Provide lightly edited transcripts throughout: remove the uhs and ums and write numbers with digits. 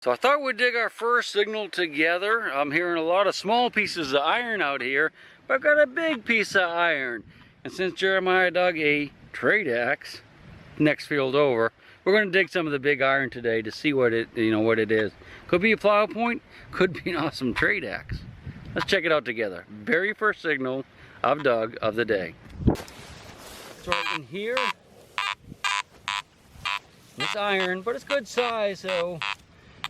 So I thought we'd dig our first signal together. I'm hearing a lot of small pieces of iron out here, but I've got a big piece of iron. And since Jeremiah dug a trade axe next field over, we're going to dig some of the big iron today to see what it, what it is. Could be a plow point, could be an awesome trade axe. Let's check it out together. Very first signal I've dug of the day. It's right in here. It's iron, but it's good size, so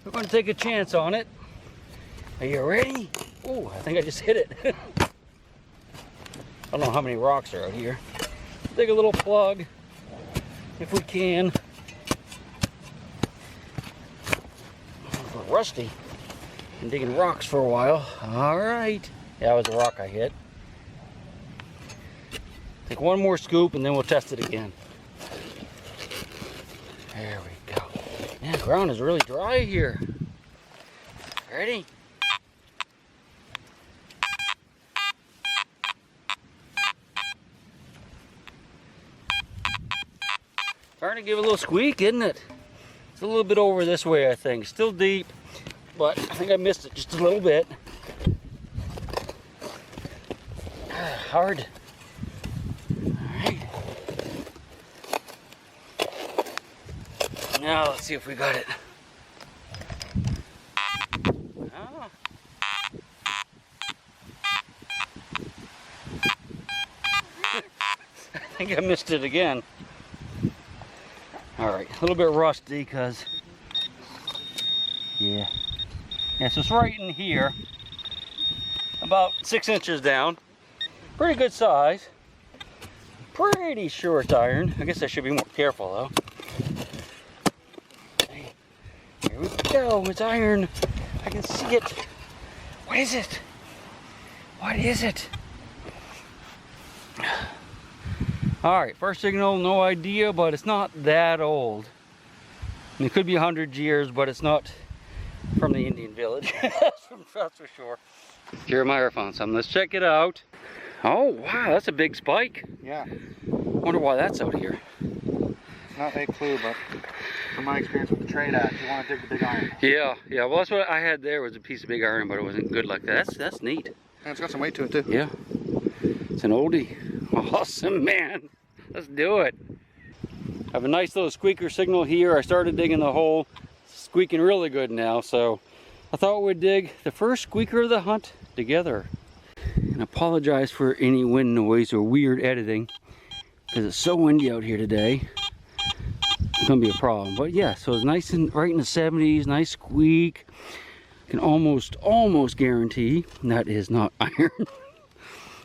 we're going to take a chance on it. Are you ready? Oh, I think I just hit it. I don't know how many rocks are out here. Dig a little plug if we can. We're rusty. Been digging rocks for a while. All right. Yeah, that was a rock I hit. Take one more scoop and then we'll test it again. There we go. Man, the ground is really dry here. Ready? Starting to give a little squeak, isn't it? It's a little bit over this way, I think. Still deep, but I think I missed it just a little bit. Hard. Alright. Now let's see if we got it. Oh. I think I missed it again. Alright, a little bit rusty because, yeah, so it's right in here, about 6 inches down. Pretty good size. Pretty sure it's iron. I guess I should be more careful though. Here we go, it's iron. I can see it. What is it? What is it? Alright, first signal, no idea, but it's not that old. And it could be 100 years, but it's not from the Indian village. That's for sure. Jeremiah found some. Let's check it out. Oh, wow, that's a big spike. Yeah. Wonder why that's out here. Not a clue, but from my experience with the trade axe, you want to dig the big iron. Yeah, well, that's what I had there was a piece of big iron, but it wasn't good like that. That's neat. And it's got some weight to it, too. Yeah. It's an oldie. Awesome, man. Let's do it. I have a nice little squeaker signal here. I started digging the hole. It's squeaking really good now, so I thought we'd dig the first squeaker of the hunt together. And apologize for any wind noise or weird editing because it's so windy out here today. It's gonna be a problem. But yeah, so it's nice and right in the 70s, nice squeak. I can almost guarantee that is not iron.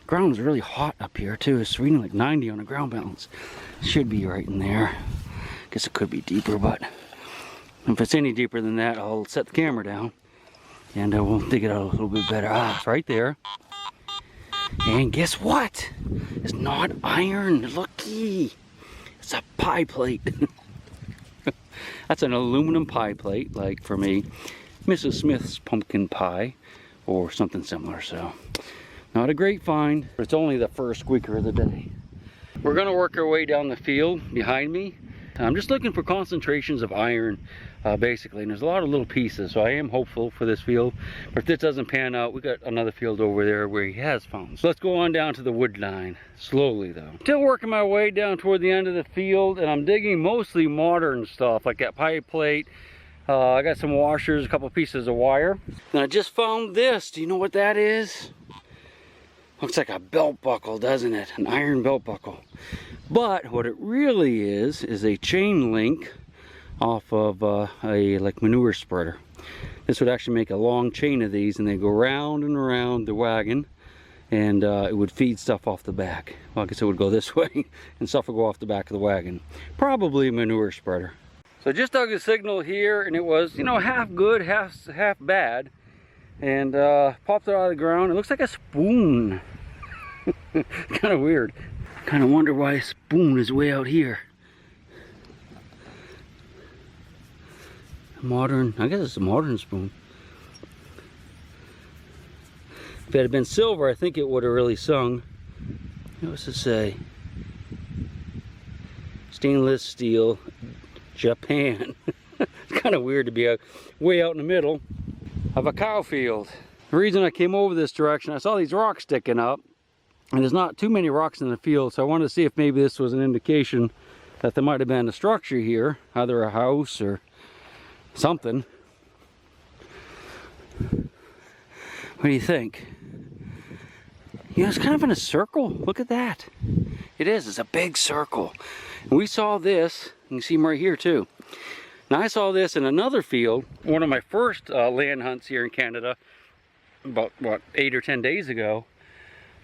Ground is really hot up here too. It's reading like 90 on the ground balance. Should be right in there. Guess it could be deeper, but if it's any deeper than that, I'll set the camera down and we'll dig it out a little bit better. Ah, it's right there. And guess what? It's not iron. Looky. It's a pie plate. That's an aluminum pie plate, like for me, Mrs. Smith's pumpkin pie or something similar. So not a great find, but it's only the first squeaker of the day. We're gonna work our way down the field behind me. I'm just looking for concentrations of iron, basically, and there's a lot of little pieces, so I am hopeful for this field. But if this doesn't pan out, we got another field over there where he has found. So let's go on down to the wood line, slowly though. Still working my way down toward the end of the field, and I'm digging mostly modern stuff, like that pie plate. I got some washers, a couple pieces of wire. And I just found this. Do you know what that is? Looks like a belt buckle, doesn't it? An iron belt buckle. But what it really is a chain link off of a like manure spreader. This would actually make a long chain of these, and they go round and around the wagon, and it would feed stuff off the back. Well, I guess it would go this way, and stuff would go off the back of the wagon. Probably a manure spreader. So I just dug a signal here, and it was, half good, half bad. And popped it out of the ground. It looks like a spoon. Kind of weird. Kind of wonder why a spoon is way out here. Modern, I guess it's a modern spoon. If it had been silver, I think it would have really sung. What does it say? Stainless steel, Japan. It's kind of weird to be way out in the middle of a cow field. The reason I came over this direction, I saw these rocks sticking up, and there's not too many rocks in the field, so I wanted to see if maybe this was an indication that there might have been a structure here, either a house or something. What do you think? You know, it's kind of in a circle. Look at that. It is. It's a big circle. And we saw this. You can see them right here too. Now I saw this in another field, one of my first land hunts here in Canada, about, what, 8 or 10 days ago.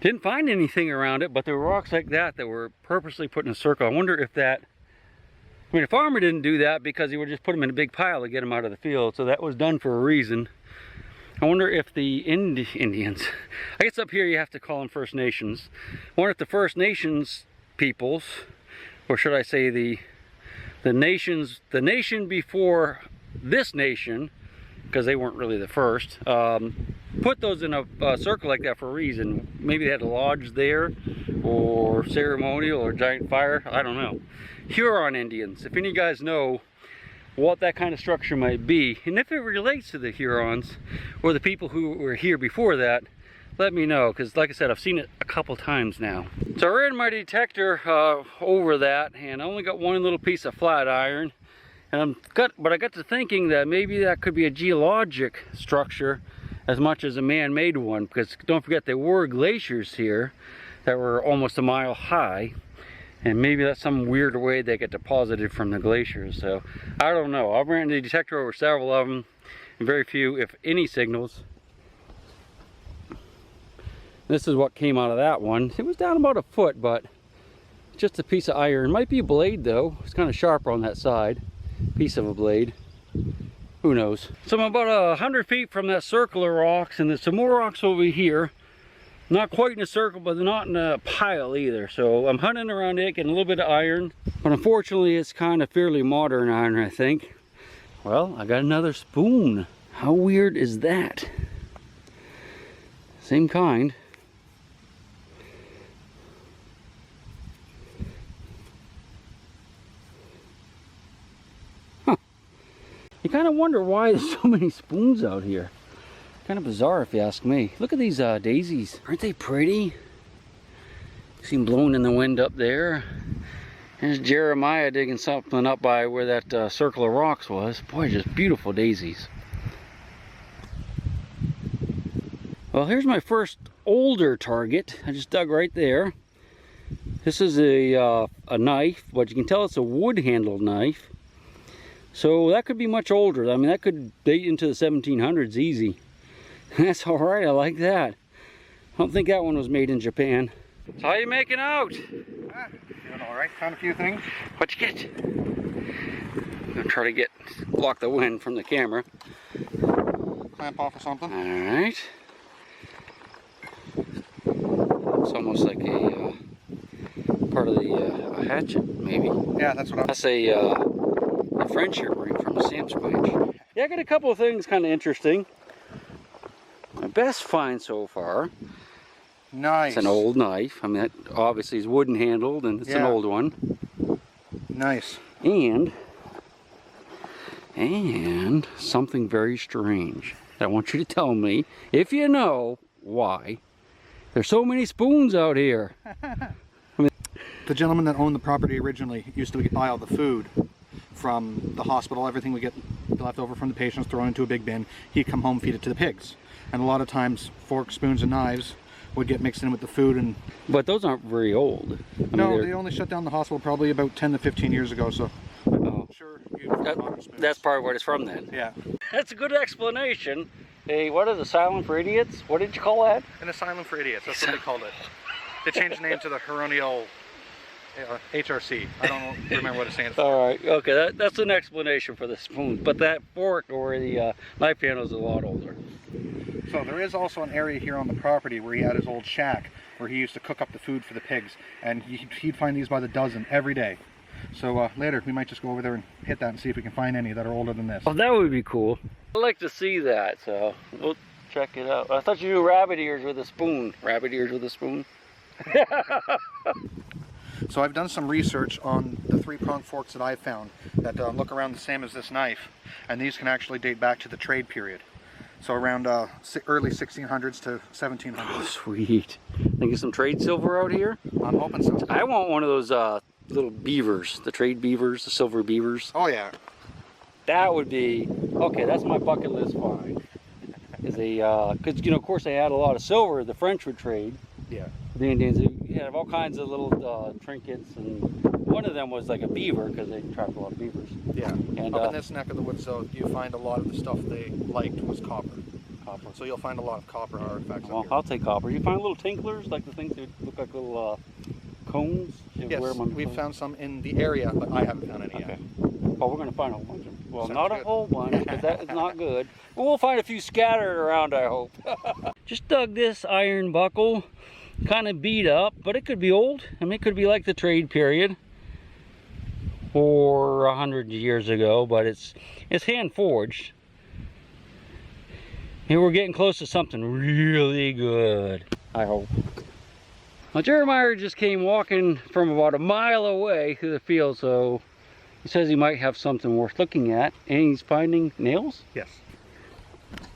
Didn't find anything around it, but there were rocks like that that were purposely put in a circle. I wonder if that, I mean, a farmer didn't do that because he would just put them in a big pile to get them out of the field. So that was done for a reason. I wonder if the Indians, I guess up here you have to call them First Nations. I wonder if the First Nations peoples, or should I say the nation before this nation, because they weren't really the first, put those in a circle like that for a reason. Maybe they had a lodge there, or ceremonial, or giant fire, I don't know. Huron Indians, if any of you guys know what that kind of structure might be, and if it relates to the Hurons, or the people who were here before that, let me know, because like I said, I've seen it a couple times now. So I ran my detector over that, and I only got one little piece of flat iron. And but I got to thinking that maybe that could be a geologic structure as much as a man-made one, because don't forget there were glaciers here that were almost a mile high, and maybe that's some weird way they get deposited from the glaciers. So I don't know. I've ran the detector over several of them, and very few, if any, signals. This is what came out of that one. It was down about a foot, but just a piece of iron. Might be a blade though. It's kind of sharper on that side. Piece of a blade. Who knows? So I'm about 100 feet from that circle of rocks, and there's some more rocks over here. Not quite in a circle, but they're not in a pile either. So I'm hunting around it, getting a little bit of iron. But unfortunately, it's kind of fairly modern iron, I think. Well, I got another spoon. How weird is that? Same kind. Huh. You kind of wonder why there's so many spoons out here. Kind of bizarre if you ask me. Look at these daisies. Aren't they pretty? See them blowing in the wind up there. There's Jeremiah digging something up by where that circle of rocks was. Boy, just beautiful daisies. Well, here's my first older target. I just dug right there. This is a knife, but you can tell it's a wood-handled knife. So that could be much older. I mean, that could date into the 1700s easy. That's all right, I like that. I don't think that one was made in Japan. So how you making out? Doing all right, found a few things. What'd you get? I'm gonna try to block the wind from the camera. Clamp off or something. All right. It's almost like a part of the a hatchet, maybe. Yeah, that's what I'm. That's a friendship ring from a Sam's Club. Yeah, I got a couple of things kind of interesting. My best find so far. Nice. It's an old knife. I mean, that obviously is wooden handled, and it's an old one. Nice. And something very strange. I want you to tell me, if you know, why there's so many spoons out here. The gentleman that owned the property originally used to buy all the food from the hospital. Everything we get left over from the patients, thrown into a big bin. He'd come home, feed it to the pigs. And a lot of times, forks, spoons, and knives would get mixed in with the food. And but those aren't very old. I no, mean, they only shut down the hospital probably about 10 to 15 years ago. So I'm sure that's probably where it's from then. Yeah. That's a good explanation. Hey, what is Asylum for Idiots? What did you call that? An asylum for idiots. That's what they called it. They changed the name to the Huronial HRC. I don't remember what it stands for. All right. Okay, that's an explanation for the spoon. But that fork or the knife handle is a lot older. So there is also an area here on the property where he had his old shack where he used to cook up the food for the pigs, and he'd find these by the dozen every day. So later we might just go over there and hit that and see if we can find any that are older than this. Oh, that would be cool. I'd like to see that, so we'll check it out. I thought you do rabbit ears with a spoon. Rabbit ears with a spoon? So I've done some research on the 3-pronged forks that I've found that look around the same as this knife, and these can actually date back to the trade period. So around early 1600s to 1700s. Oh, sweet. Think of some trade silver out here? I'm hoping so. I want one of those little beavers, the trade beavers, the silver beavers. Oh yeah. That would be, okay, that's my bucket list find. Is a, because, you know, of course they had a lot of silver the French would trade. Yeah. The Indians, you have all kinds of little trinkets, and one of them was like a beaver, because they trapped a lot of beavers. Yeah. And up in this neck of the woods, though, you find a lot of the stuff they liked was copper. Copper. So you'll find a lot of copper artifacts well, up here. I'll take copper. You find little tinklers, like the things that look like little cones? Yes, we've found some in the area, but I haven't found any yet. Well, we're going to find a whole bunch of them. Well, Sounds not good. a whole bunch, because that is not good. But we'll find a few scattered around, I hope. Just dug this iron buckle. Kind of beat up, but it could be old. I mean, it could be like the trade period or 100 years ago, but it's hand forged. And we're getting close to something really good, I hope. Now, Jeremiah just came walking from about a mile away through the field, so he says he might have something worth looking at, and he's finding nails? Yes.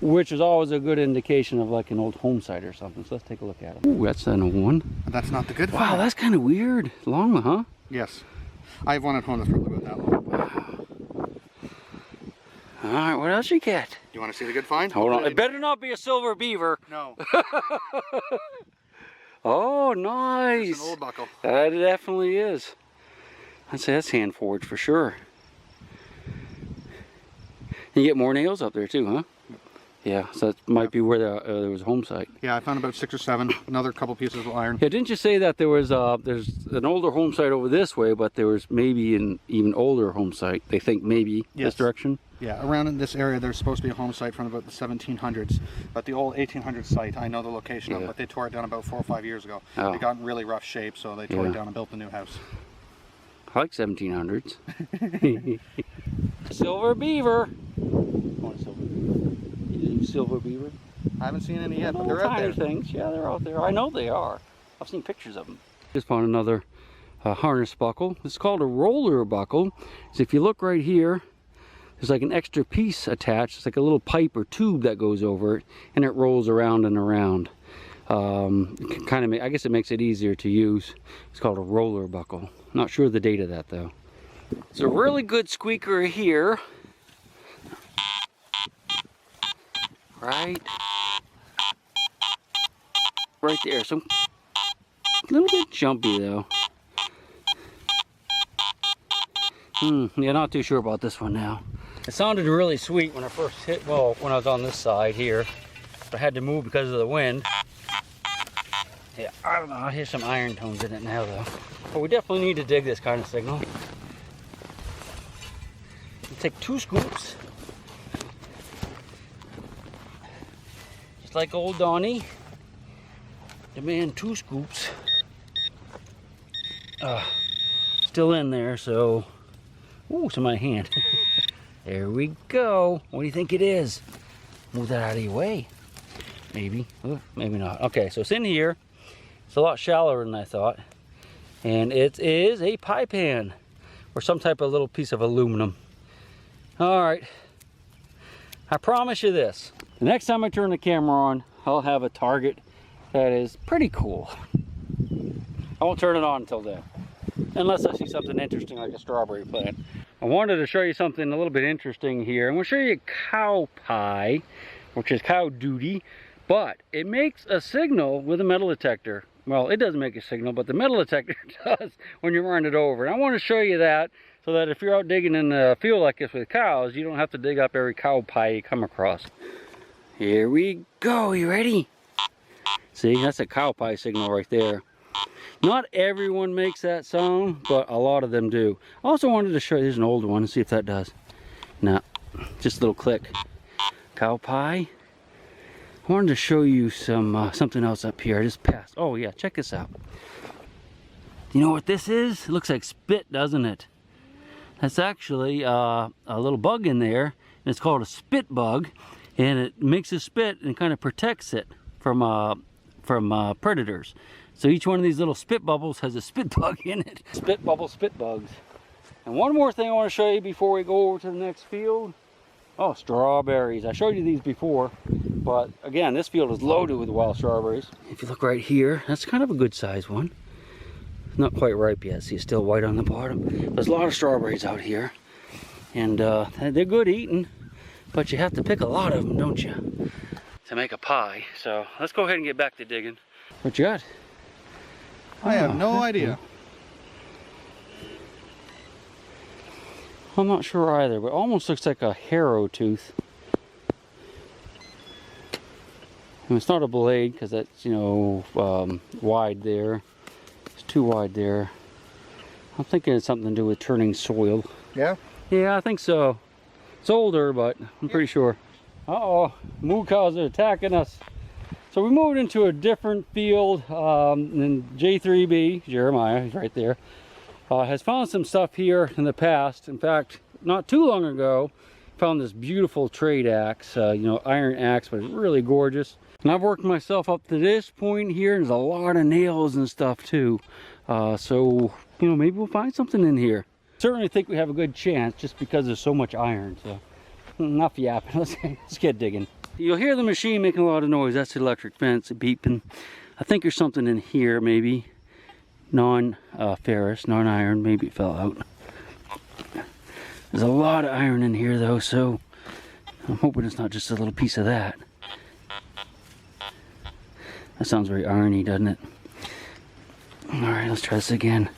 Which is always a good indication of like an old home site or something. So let's take a look at it. Ooh, that's an old one. But that's not the good one. Wow, that's kind of weird. Long, huh? Yes. I have one at home that's probably about that long. Wow. All right, what else you get? You want to see the good find? Hold on. It better not be a silver beaver. No. Oh, nice. It's an old buckle. That definitely is. I'd say that's hand forged for sure. And you get more nails up there too, huh? Yeah, so that might be where there was a home site. Yeah, I found about 6 or 7. Another couple pieces of iron. Yeah, didn't you say that there was there's an older home site over this way, but there was maybe an even older home site? They think maybe this direction. Yeah, around in this area there's supposed to be a home site from about the 1700s, but the old 1800s site I know the location of, but they tore it down about 4 or 5 years ago. Oh. It got in really rough shape, so they tore it down and built a new house. I like 1700s. Silver beaver. Want a silver beaver? You silver beaver? I haven't seen any yet, but Little they're out tiny there. things. Yeah, they're out there. I know they are. I've seen pictures of them. Just found another harness buckle. It's called a roller buckle. So if you look right here, there's like an extra piece attached. It's like a little pipe or tube that goes over it, and it rolls around and around. Kind of, I guess it makes it easier to use. It's called a roller buckle. Not sure the date of that though. It's a really good squeaker here. Right there. So a little bit jumpy though. Yeah, not too sure about this one now. It sounded really sweet when I first hit, well, when I was on this side here. But I had to move because of the wind. Yeah, I don't know, I hear some iron tones in it now though. But we definitely need to dig this kind of signal. You take 2 scoops. Just like old Donnie. Demand 2 scoops. Still in there, so. Ooh, it's in my hand. There we go. What do you think it is? Move that out of your way. Maybe. Ooh, maybe not. Okay, so it's in here. It's a lot shallower than I thought. And it is a pie pan. Or some type of little piece of aluminum. Alright. I promise you this. The next time I turn the camera on, I'll have a target that is pretty cool. I won't turn it on until then. Unless I see something interesting like a strawberry plant. I wanted to show you something a little bit interesting here. I'm going to show you cow pie, which is cow duty, but it makes a signal with a metal detector. Well, it doesn't make a signal, but the metal detector does when you run it over. And I want to show you that so that if you're out digging in a field like this with cows, you don't have to dig up every cow pie you come across. Here we go. You ready? See, that's a cow pie signal right there. Not everyone makes that sound, but a lot of them do. I also wanted to show you, here's an old one, and see if that does. No, just a little click. Cow pie. I wanted to show you some something else up here. I just passed. Oh yeah, check this out. You know what this is? It looks like spit, doesn't it? That's actually a little bug in there, and it's called a spit bug, and it makes a spit and kind of protects it from predators. So each one of these little spit bubbles has a spit bug in it. Spit bubble spit bugs. And one more thing I want to show you before we go over to the next field. Oh, strawberries. I showed you these before, but again, this field is loaded with wild strawberries. If you look right here, that's kind of a good size one. Not quite ripe yet. See, it's still white on the bottom. There's a lot of strawberries out here, and they're good eating, but you have to pick a lot of them, don't you, to make a pie. So let's go ahead and get back to digging. What you got? I have no idea. I'm not sure either, but it almost looks like a harrow tooth. And it's not a blade because that's, you know, wide there. It's too wide there. I'm thinking it's something to do with turning soil. Yeah? Yeah, I think so. It's older, but I'm pretty sure. Uh-oh, moo cows are attacking us. So we moved into a different field, and J3B, Jeremiah, he's right there, has found some stuff here in the past. In fact, not too long ago, found this beautiful trade axe, you know, iron axe, but it's really gorgeous. And I've worked myself up to this point here, and there's a lot of nails and stuff too. So, you know, maybe we'll find something in here. Certainly think we have a good chance just because there's so much iron. So, enough yapping, let's get digging. You'll hear the machine making a lot of noise. That's the electric fence beeping. I think there's something in here, maybe. Non-ferrous, non-iron, maybe it fell out. There's a lot of iron in here though, so I'm hoping it's not just a little piece of that. That sounds very irony, doesn't it? Alright, let's try this again.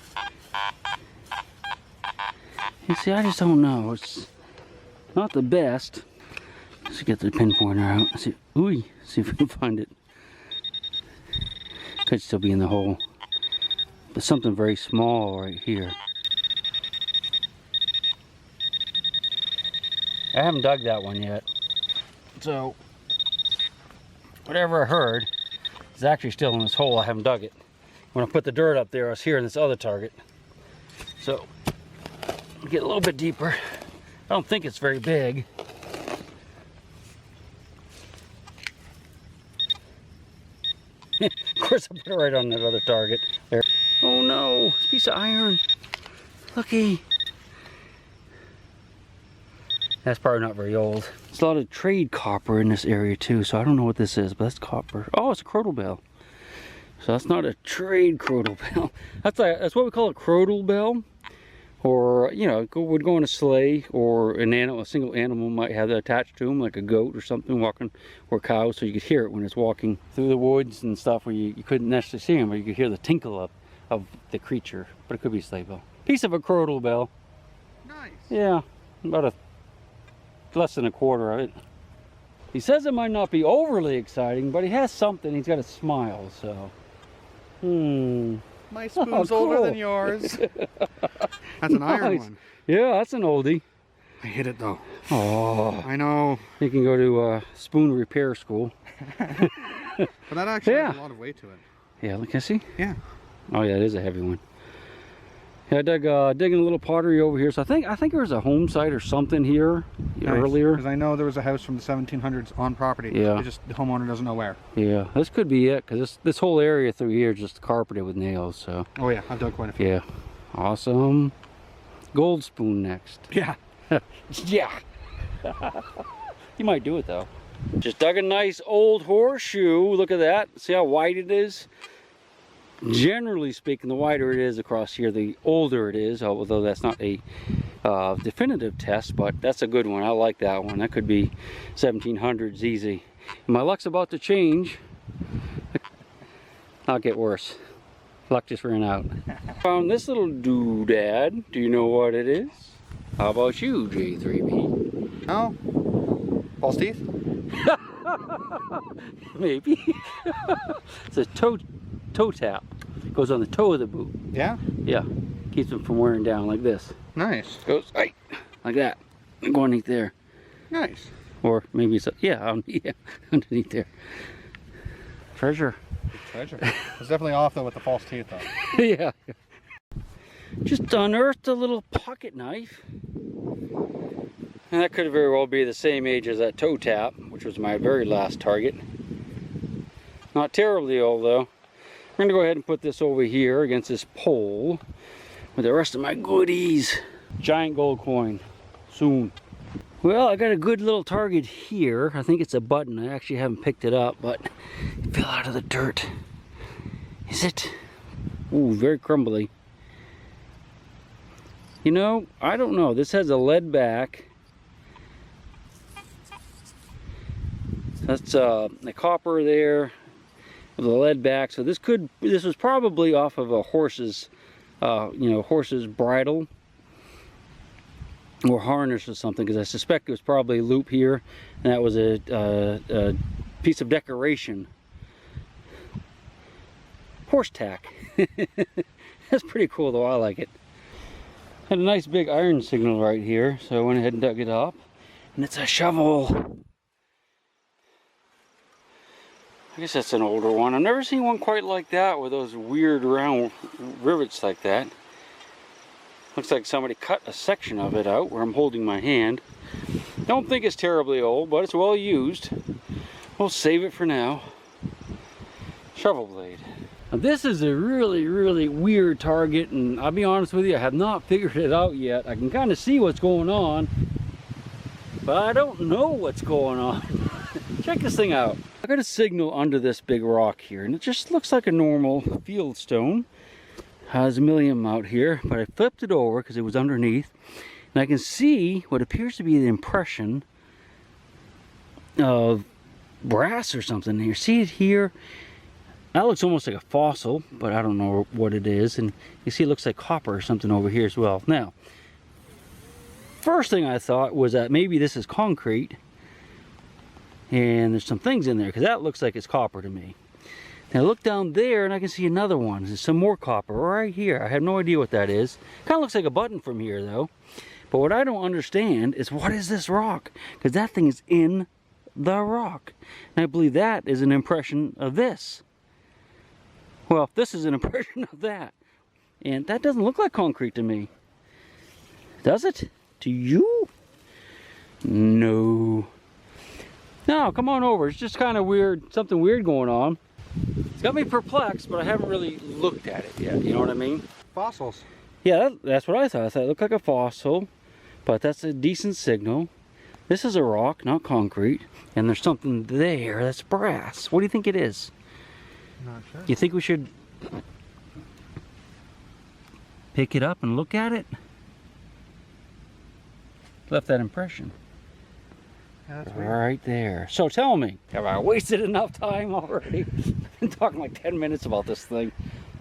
You see, I just don't know. It's not the best. Let's get the pinpointer out. See, ooh, see if we can find it. Could still be in the hole. But something very small right here. I haven't dug that one yet. So, whatever I heard is actually still in this hole. I haven't dug it. When I put the dirt up there, I was hearing this other target. So, get a little bit deeper. I don't think it's very big. Of course, I put it right on that other target. There. Oh no, it's a piece of iron. Looky. That's probably not very old. There's a lot of trade copper in this area too, so I don't know what this is, but that's copper. Oh, it's a crottle bell. So that's not a trade crottle bell. That's what we call a crottle bell. Or, you know, would go on a sleigh, or an animal, a single animal might have that attached to them, like a goat or something walking, or cows, so you could hear it when it's walking through the woods and stuff where you couldn't necessarily see them, but you could hear the tinkle of the creature. But it could be a sleigh bell. Piece of a crottle bell. Nice. Yeah, about less than a quarter of it. He says it might not be overly exciting, but he has something. He's got a smile, so. My spoon's older than yours. That's an iron one. Yeah, that's an oldie. I hit it though. Oh, I know. You can go to spoon repair school. But that actually has a lot of weight to it. Yeah, look, I see. Yeah. Oh yeah, it is a heavy one. Yeah, I dug digging a little pottery over here. So I think there was a home site or something here earlier. Because I know there was a house from the 1700s on property. Yeah. It's just the homeowner doesn't know where. Yeah, this could be it, because this whole area through here is just carpeted with nails. So. Oh yeah, I've dug quite a few. Yeah, awesome. Gold spoon next. Yeah. Yeah. You might do it though. Just dug a nice old horseshoe. Look at that. See how wide it is? Generally speaking, the wider it is across here, the older it is, although that's not a definitive test, but that's a good one. I like that one. That could be 1700s easy. And my luck's about to change. I'll get worse. Luck just ran out. Found this little doodad. Do you know what it is? How about you, J3B? No? False teeth? Maybe. It's a toe tap. It goes on the toe of the boot. Yeah? Yeah. Keeps them from wearing down like this. Nice. Goes right, like that. Go underneath there. Nice. Or maybe it's, yeah, underneath there. Treasure. Treasure. It's definitely off though with the false teeth though. Yeah. Just unearthed a little pocket knife. And that could very well be the same age as that toe tap, which was my very last target. Not terribly old though. I'm gonna go ahead and put this over here against this pole with the rest of my goodies. Giant gold coin. Soon. Well, I got a good little target here. I think it's a button. I actually haven't picked it up, but it fell out of the dirt. Is it? Ooh, very crumbly. You know, I don't know. This has a lead back. That's the copper there with the lead back. So this was probably off of a horse's, horse's bridle or harness or something, because I suspect it was probably a loop here, and that was a piece of decoration. Horse tack. That's pretty cool though, I like it. Had a nice big iron signal right here, so I went ahead and dug it up. And it's a shovel. I guess that's an older one. I've never seen one quite like that with those weird round rivets like that. Looks like somebody cut a section of it out where I'm holding my hand. Don't think it's terribly old, but it's well used. We'll save it for now. Shovel blade. Now this is a really, really weird target, and I'll be honest with you, I have not figured it out yet. I can kind of see what's going on, but I don't know what's going on. Check this thing out. I got a signal under this big rock here, and it just looks like a normal field stone. There's a million out here, but I flipped it over because it was underneath, and I can see what appears to be the impression of brass or something here. See it here? That looks almost like a fossil, but I don't know what it is. And you see it looks like copper or something over here as well. Now, first thing I thought was that maybe this is concrete and there's some things in there, because that looks like it's copper to me. Now look down there and I can see another one. There's some more copper right here. I have no idea what that is. Kind of looks like a button from here though. But what I don't understand is, what is this rock? Because that thing is in the rock. And I believe that is an impression of this. Well, this is an impression of that. And that doesn't look like concrete to me. Does it? To you? No. No, come on over. It's just kind of weird, something weird going on. It's got me perplexed, but I haven't really looked at it yet. You know what I mean? Fossils. Yeah, that's what I thought. I thought it looked like a fossil, but that's a decent signal. This is a rock, not concrete. And there's something there that's brass. What do you think it is? Not sure. You think we should pick it up and look at it? Left that impression. Yeah, that's weird. Right there. So tell me, have I wasted enough time already? I've been talking like 10 minutes about this thing.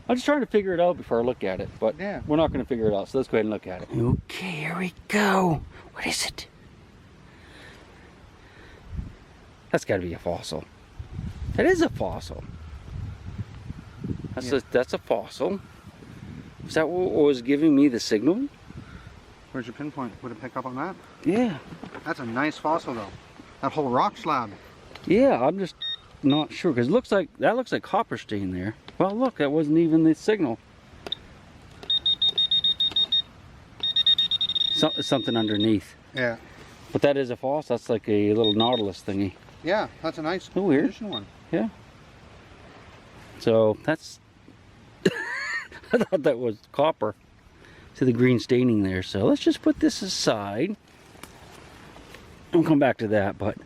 I'm just trying to figure it out before I look at it, but yeah, we're not going to figure it out, so let's go ahead and look at it. Okay, here we go. What is it? That's got to be a fossil. That is a fossil. That's a fossil. Is that what was giving me the signal? Where's your pinpoint? Would it pick up on that? Yeah. That's a nice fossil though. That whole rock slab. Yeah, I'm just not sure, because it looks like, that looks like copper stain there. Well, look, that wasn't even the signal. Something underneath. Yeah. But that is a fossil. That's like a little nautilus thingy. Yeah, that's a nice weird condition one. Yeah. So that's I thought that was copper. See the green staining there. So let's just put this aside. We'll come back to that, but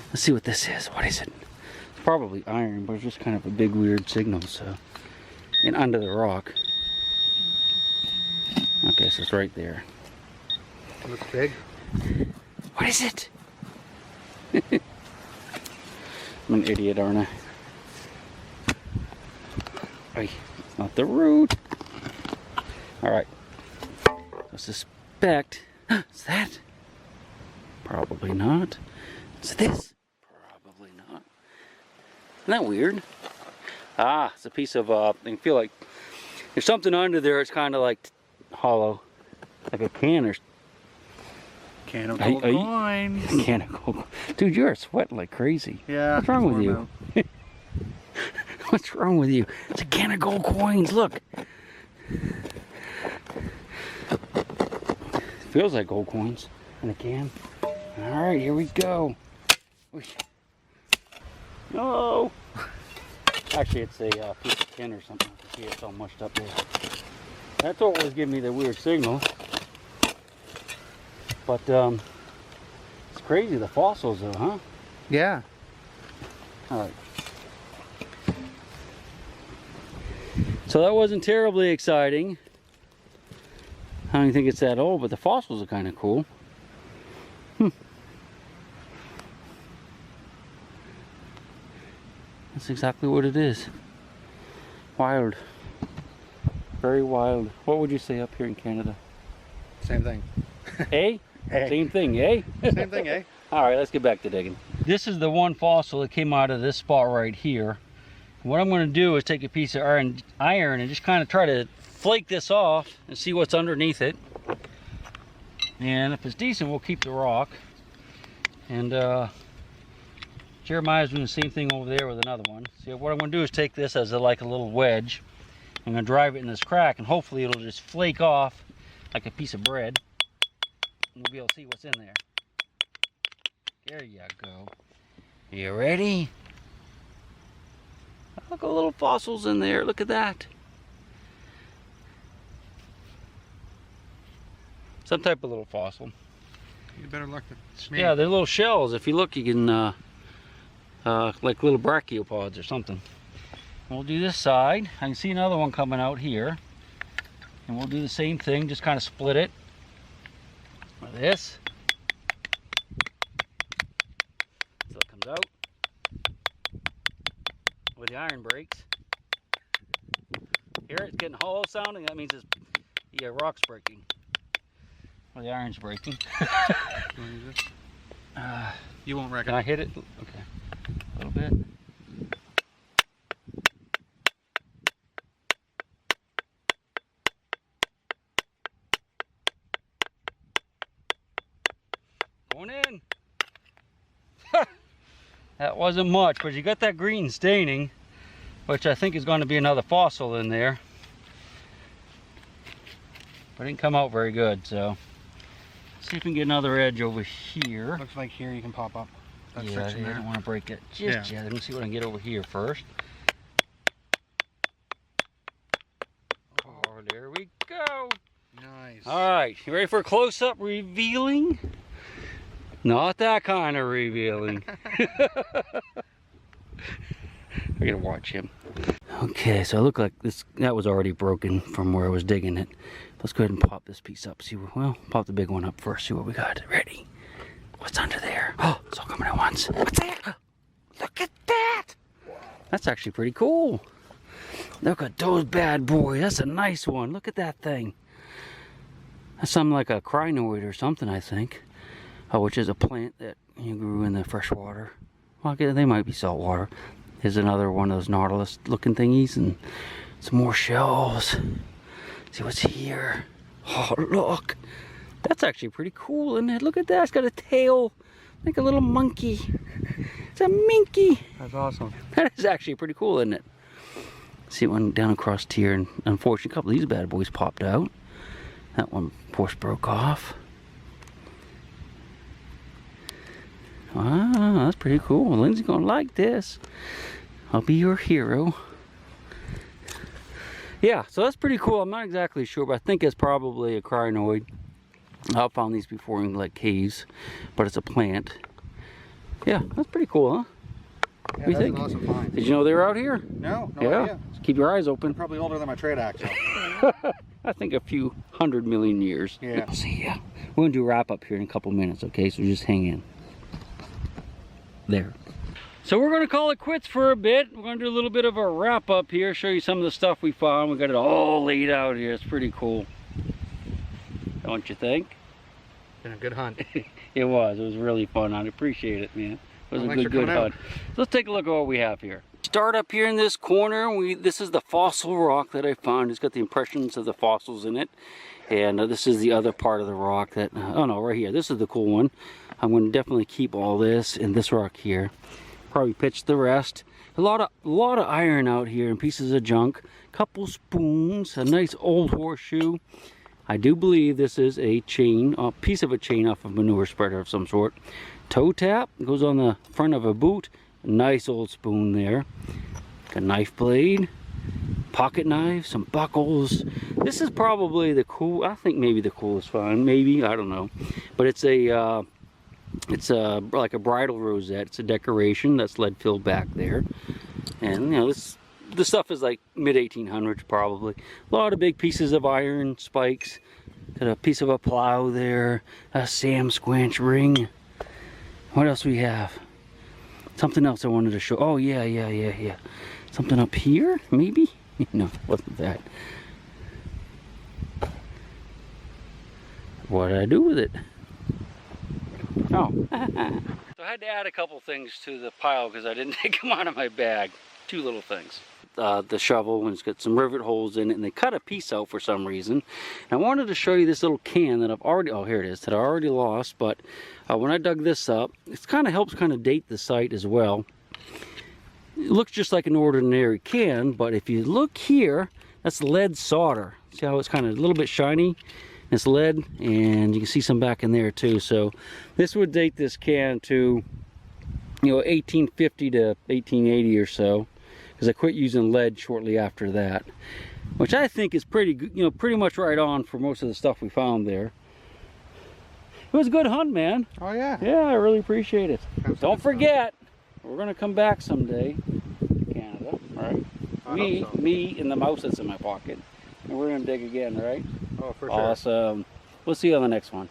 let's see what this is. What is it? It's probably iron, but it's just kind of a big weird signal. So, and under the rock. Okay, so it's right there. It looks big. What is it? I'm an idiot, aren't I? Hey, it's not the root. Alright. I suspect. Is that? Probably not. Is this? Probably not. Isn't that weird? Ah, it's a piece of, I can feel like there's something under there. It's kind of like hollow. Like a can or Can of gold coins. Can of gold. Dude, you're sweating like crazy. Yeah. What's wrong with you? What's wrong with you? It's a can of gold coins. Look. Feels like gold coins in a can. All right, here we go. No. Actually, it's a piece of tin or something. I can see it's all mushed up there. That's what was giving me the weird signal. But it's crazy, the fossils though, huh? Yeah. All right. So that wasn't terribly exciting. I don't even think it's that old, but the fossils are kind of cool. That's exactly what it is. Wild. Very wild. What would you say up here in Canada? Same thing. Eh? Hey. Same thing, eh? Same thing, eh? All right, let's get back to digging. This is the one fossil that came out of this spot right here. What I'm going to do is take a piece of iron and just kind of try to flake this off and see what's underneath it. And if it's decent, we'll keep the rock. And Jeremiah's doing the same thing over there with another one. See, what I'm going to do is take this as like a little wedge. I'm going to drive it in this crack, and hopefully it'll just flake off like a piece of bread. And we'll be able to see what's in there. There you go. You ready? Look at little fossils in there. Look at that. Some type of little fossil. You better look at me. Yeah, they're little shells. If you look, you can like little brachiopods or something. We'll do this side. I can see another one coming out here. And we'll do the same thing, just kind of split it. Like this. So it comes out. Where the iron breaks. Hear it? It's getting hollow sounding. That means the rock's breaking. Or the iron's breaking. You won't reckon. Can I hit it? Okay. A little bit. Going in. That wasn't much, but you got that green staining, which I think is going to be another fossil in there. But it didn't come out very good, so let's see if we can get another edge over here. Looks like here you can pop up that Yeah, section I there. don't want to break it just yet. Let me see what I can get over here first. Oh, there we go. Nice. All right, you ready for a close-up revealing? Not that kind of revealing. I gotta watch him. Okay, so it looked like that was already broken from where I was digging it. Let's go ahead and pop this piece up. Well, pop the big one up first. See what we got. Ready? What's under there? Oh, it's all coming at once. What's that? Look at that! That's actually pretty cool. Look at those bad boys. That's a nice one. Look at that thing. That's something like a crinoid or something, I think. Oh, which is a plant that you grew in the fresh water. Well, they might be salt water. Here's another one of those nautilus looking thingies and some more shells. See what's here. Oh, look. That's actually pretty cool, isn't it? Look at that. It's got a tail like a little monkey. It's a minky. That's awesome. That is actually pretty cool, isn't it? See one down across here, and unfortunately a couple of these bad boys popped out. That one, of course, broke off. Wow, that's pretty cool. Lindsay's gonna like this. I'll be your hero. Yeah, so that's pretty cool. I'm not exactly sure, but I think it's probably a crinoid. I've found these before in like caves, but it's a plant. Yeah, that's pretty cool, huh? Yeah, what do you think? An awesome find. Did you know they were out here? No Yeah. idea. Keep your eyes open. Probably older than my trade axe. I think a few 100 million years. Yeah. See ya. We're gonna do a wrap up here in a couple minutes, okay? So just hang in. There. So we're gonna call it quits for a bit. We're gonna do a little bit of a wrap up here, show you some of the stuff we found. We got it all laid out here. It's pretty cool. Don't you think? Been a good hunt. It was really fun. I appreciate it, man. It was Well, a good hunt. So let's take a look at what we have here. Start up here in this corner. This is the fossil rock that I found. It's got the impressions of the fossils in it. And this is the other part of the rock that, oh no, right here. This is the cool one. I'm going to definitely keep all this and this rock here. Probably pitch the rest. A lot of iron out here and pieces of junk. Couple spoons, a nice old horseshoe. I do believe this is a chain, a piece of a chain off a manure spreader of some sort. Toe tap goes on the front of a boot. A nice old spoon there. A knife blade. pocket knives, some buckles. This is probably the I think maybe the coolest find, maybe, I don't know. But it's a like a bridal rosette. It's a decoration that's lead filled back there. And you know, this stuff is like mid 1800s probably. A lot of big pieces of iron spikes. Got a piece of a plow there, a Sam Squanch ring. What else we have? Something else I wanted to show. Oh yeah. Something up here, maybe? No, it wasn't that. What did I do with it? Oh. So I had to add a couple things to the pile because I didn't take them out of my bag. Two little things. The shovel, and it's got some rivet holes in it, and they cut a piece out for some reason. And I wanted to show you this little can that I've already, oh here it is, that I already lost, but when I dug this up, it kind of helps date the site as well. It looks just like an ordinary can, but if you look here, that's lead solder. See how it's kind of a little bit shiny? It's lead, and you can see some back in there too. So this would date this can to, you know, 1850 to 1880 or so, because I quit using lead shortly after that, which I think is pretty good, you know, pretty much right on for most of the stuff we found there. It was a good hunt, man. Oh yeah. Yeah, I really appreciate it. Don't forget, we're gonna come back someday to Canada, right? Me and the mouse that's in my pocket, and we're gonna dig again, right? Oh, for sure. Awesome. We'll see you on the next one.